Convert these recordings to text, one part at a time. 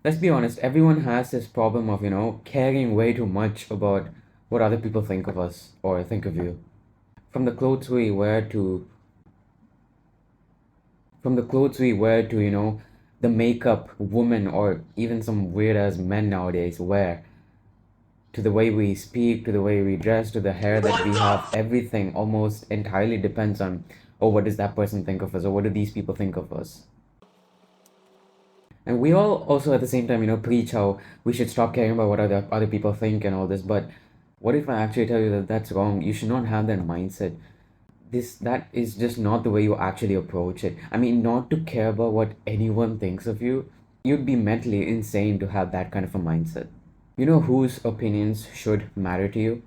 Let's be honest, everyone has this problem of, caring way too much about what other people think of us or think of you. From the clothes we wear to from the clothes we wear to, the makeup women or even some weird ass men nowadays wear, to the way we speak, to the way we dress, to the hair that we have, everything almost entirely depends on, oh, what does that person think of us, or what do these people think of us? And we all also at the same time, preach how we should stop caring about what other people think and all this. But what if I actually tell you that that's wrong? You should not have that mindset. That is just not the way you actually approach it. I mean, not to care about what anyone thinks of you. You'd be mentally insane to have that kind of a mindset. You know whose opinions should matter to you?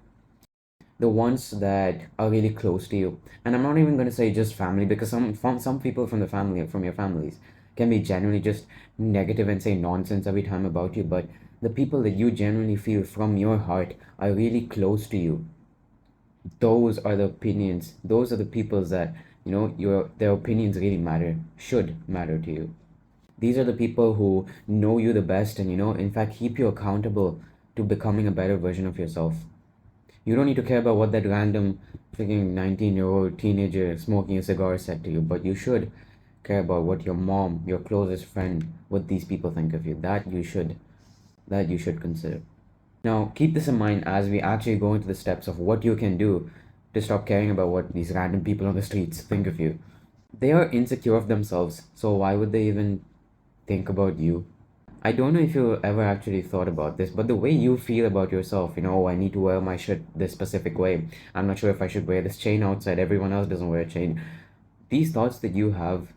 The ones that are really close to you. And I'm not even going to say just family, because some people from the family, from your families, can be genuinely just negative and say nonsense every time about you. But the people that you genuinely feel from your heart are really close to you, those are the opinions, those are the peoples that, your their opinions really matter, should matter to you. These are the people who know you the best and, in fact, keep you accountable to becoming a better version of yourself. You don't need to care about what that random freaking 19-year-old teenager smoking a cigar said to you, but you should care about what your mom, your closest friend, what these people think of you. That you should consider. Now, keep this in mind as we actually go into the steps of what you can do to stop caring about what these random people on the streets think of you. They are insecure of themselves, so why would they even think about you? I don't know if you ever actually thought about this, but the way you feel about yourself, oh, I need to wear my shirt this specific way. I'm not sure if I should wear this chain outside. Everyone else doesn't wear a chain. These thoughts that you have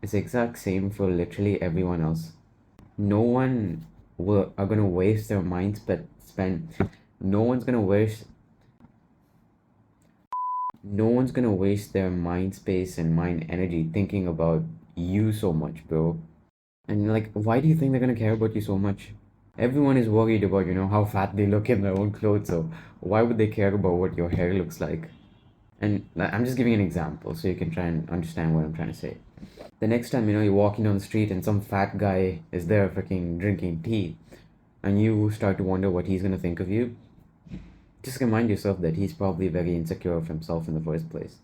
is the exact same for literally everyone else. No one are gonna waste their mind spend. No one's gonna waste. No one's gonna waste their mind space and mind energy thinking about you so much, bro. And like, why do you think they're gonna care about you so much? Everyone is worried about, how fat they look in their own clothes, so why would they care about what your hair looks like? And like, I'm just giving an example so you can try and understand what I'm trying to say. The next time, you're walking down the street and some fat guy is there freaking drinking tea, and you start to wonder what he's gonna think of you, just remind yourself that he's probably very insecure of himself in the first place.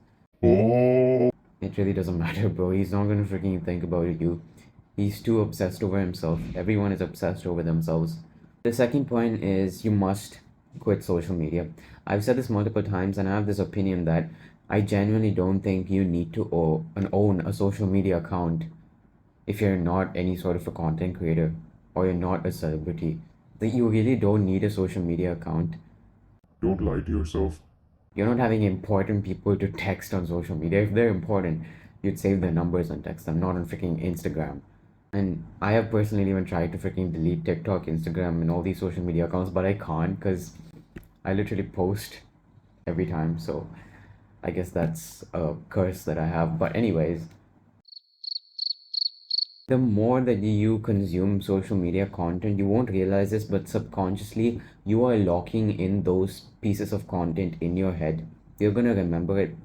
It really doesn't matter, bro. He's not gonna freaking think about you. He's too obsessed over himself. Everyone is obsessed over themselves. The second point is you must quit social media. I've said this multiple times, and I have this opinion that I genuinely don't think you need to own a social media account if you're not any sort of a content creator or you're not a celebrity. That you really don't need a social media account. Don't lie to yourself. You're not having important people to text on social media. If they're important, you'd save their numbers and text them, not on freaking Instagram. And I have personally even tried to freaking delete TikTok, Instagram, and all these social media accounts, but I can't because I literally post every time. So I guess that's a curse that I have. But, anyways, the more that you consume social media content, you won't realize this, but subconsciously, you are locking in those pieces of content in your head. You're gonna remember it.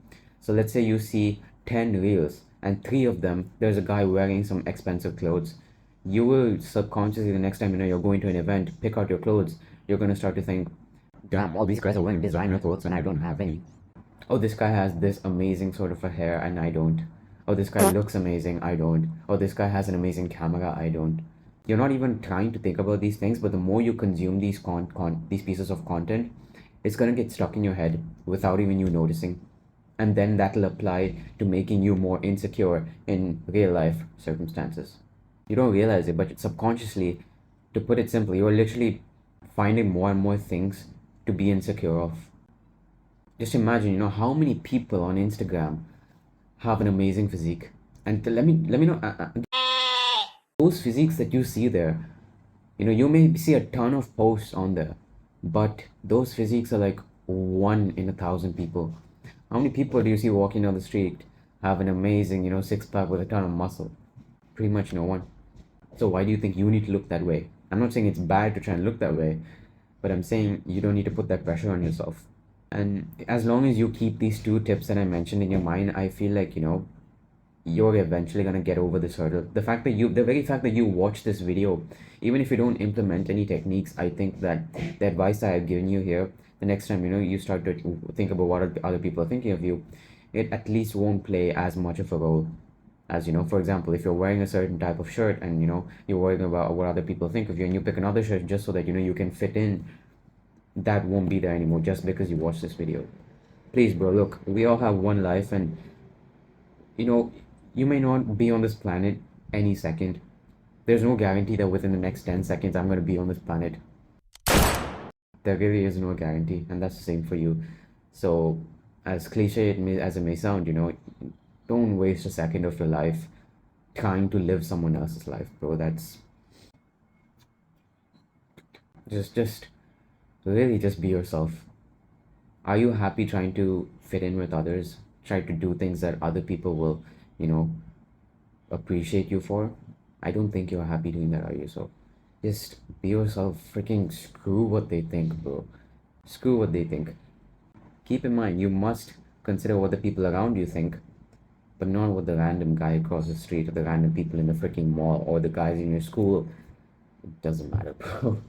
So let's say you see 10 reels, and three of them, there's a guy wearing some expensive clothes. You will subconsciously, the next time you're going to an event, pick out your clothes. You're gonna start to think, damn, all these guys are wearing designer clothes and I don't have any. Oh, this guy has this amazing sort of a hair and I don't. Oh, this guy looks amazing, I don't. Oh, this guy has an amazing camera, I don't. You're not even trying to think about these things, but the more you consume these pieces of content, it's gonna get stuck in your head without even you noticing. And then that'll apply to making you more insecure in real life circumstances. You don't realize it, but subconsciously, to put it simply, you're literally finding more and more things to be insecure of. Just imagine, how many people on Instagram have an amazing physique, and let me know those physiques that you see there. You may see a ton of posts on there, but those physiques are like one in 1,000 people. How many people do you see walking down the street have an amazing, six pack with a ton of muscle? Pretty much no one. So why do you think you need to look that way? I'm not saying it's bad to try and look that way, but I'm saying you don't need to put that pressure on yourself. And as long as you keep these two tips that I mentioned in your mind, I feel like, you're eventually gonna get over this hurdle. The very fact that you watch this video, even if you don't implement any techniques, I think that the advice that I've given you here, the next time you start to think about what other people are thinking of you, it at least won't play as much of a role as for example, if you're wearing a certain type of shirt and you're worrying about what other people think of you, and you pick another shirt just so that you can fit in, that won't be there anymore just because you watch this video. Please, bro, look, we all have one life, and you know, you may not be on this planet any second. There's no guarantee that within the next 10 seconds I'm going to be on this planet. There really is no guarantee, and that's the same for you. So, as cliche as it may sound, don't waste a second of your life trying to live someone else's life, bro. That's just really just be yourself. Are you happy trying to fit in with others? Try to do things that other people will, you know, appreciate you for? I don't think you're happy doing that, are you? So just be yourself. Freaking screw what they think, bro. Screw what they think. Keep in mind, you must consider what the people around you think, but not what the random guy across the street or the random people in the freaking mall or the guys in your school. It doesn't matter, bro.